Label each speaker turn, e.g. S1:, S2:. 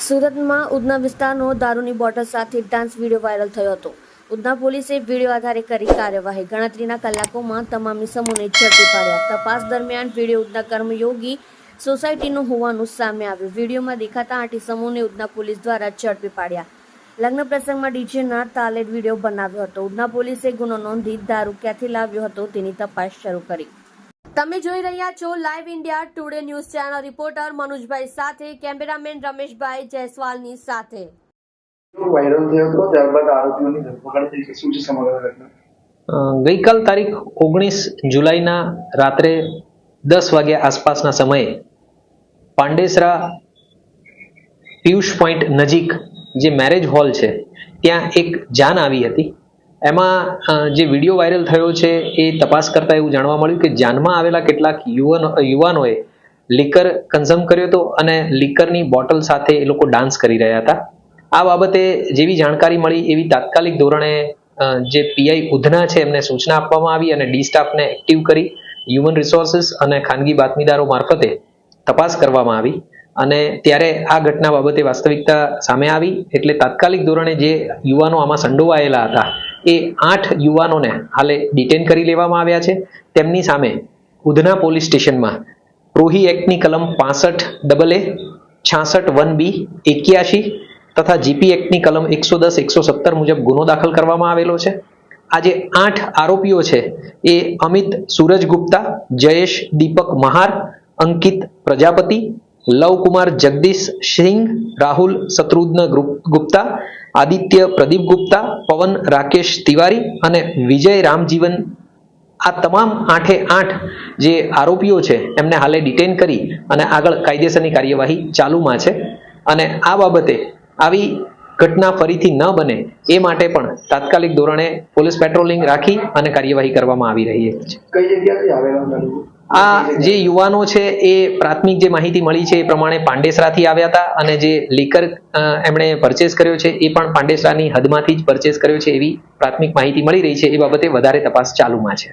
S1: સુરતમાં ઉધના વિસ્તારનો દારૂની બોટલ સાથે ડાન્સ વિડીયો વાયરલ થયો હતો. ઉધના પોલીસે વિડીયો આધારે કરી કાર્યવાહી. ગણતરીના કલાકોમાં તમામ ઇસમોને ઝડપી પાડ્યા. તપાસ દરમિયાન વિડીયો ઉધના કર્મયોગી સોસાયટીનો હોવાનું સામે આવ્યું. વિડીયોમાં દેખાતા 8 ઇસમોને ઉધના પોલીસ દ્વારા ઝડપી પાડ્યા. લગ્ન પ્રસંગમાં ડીજેના તાલે વિડીયો બનાવ્યો હતો. ઉધના પોલીસે ગુનો નોંધી દારૂ ક્યાંથી લાવ્યો હતો તેની તપાસ શરૂ કરી. તમે જોઈ રહ્યા છો live India Today news channel. Reporter મનોજભાઈ સાથે, કેમેરામેન રમેશભાઈ જયસ્વાલની સાથે.
S2: વાયરલ થયો હતો, ત્યારબાદ આરોપીઓની ધરપકડ થઈ છે. શું છે સમગ્ર ઘટના?
S3: ગઈકાલ તારીખ 19 જુલાઈના રાત્રે 10 વાગ્યા આસપાસના સમયે પાંડેસરા પિયુષ પોઈન્ટ નજીક જે મેરેજ હોલ છે ત્યાં એક જાન આવી હતી. એમાં જે વિડીયો વાયરલ થયો છે એ તપાસ કરતા એવું જાણવા મળ્યું કે જાનમાં આવેલા કેટલાક યુવાનોએ લીકર કન્ઝ્યુમ કર્યો હતો અને લીકરની બોટલ સાથે એ લોકો ડાન્સ કરી રહ્યા હતા. આ બાબતે જેવી જાણકારી મળી એવી તાત્કાલિક ધોરણે જે પીઆઈ ઉધના છે એમને સૂચના આપવામાં આવી અને ડી સ્ટાફને એક્ટિવ કરી હ્યુમન રિસોર્સિસ અને ખાનગી બાતમીદારો મારફતે તપાસ કરવામાં આવી અને ત્યારે આ ઘટના બાબતે વાસ્તવિકતા સામે આવી. એટલે તાત્કાલિક ધોરણે જે યુવાનો આમાં સંડોવાયેલા હતા એ 8 યુવાનોને હાલે ડિટેન કરી લેવામાં આવ્યા છે. તેમની સામે ઉધના પોલીસ સ્ટેશનમાં પ્રોહી એક્ટની કલમ 65 AA, 66 1B, 81 તથા જીપી એક્ટની કલમ 110, 117 મુજબ ગુનો દાખલ કરવામાં આવેલો છે. આ જે 8 આરોપીઓ છે એ અમિત સૂરજ ગુપ્તા, જયેશ દીપક મહાર, અંકિત પ્રજાપતિ, લવકુમાર જગદીશ સિંહ, રાહુલ શત્રુઘ્ન ગુપ્તા, આદિત્ય પ્રદીપ ગુપ્તા, પવન રાકેશ તિવારી અને વિજય રામજીવન, આ તમામ 8 જે આરોપીઓ છે એમને હાલે ડિટેન કરી અને આગળ કાયદેસરની કાર્યવાહી ચાલુમાં છે. અને આ બાબતે આવી ઘટના ફરીથી ન બને એ માટે પણ તાત્કાલિક ધોરણે પોલીસ પેટ્રોલિંગ રાખી અને કાર્યવાહી કરવામાં આવી રહી છે.
S2: કઈ જગ્યાથી આવેલા?
S3: આ જે યુવાનો છે એ પ્રાથમિક જે માહિતી મળી છે એ પ્રમાણે પાંડેસરાથી આવ્યા હતા અને જે લીકર એમણે પરચેસ કર્યો છે એ પણ પાંડેસરાની હદમાંથી જ પરચેસ કર્યો છે એવી પ્રાથમિક માહિતી મળી રહી છે. એ બાબતે વધારે તપાસ ચાલુમાં છે.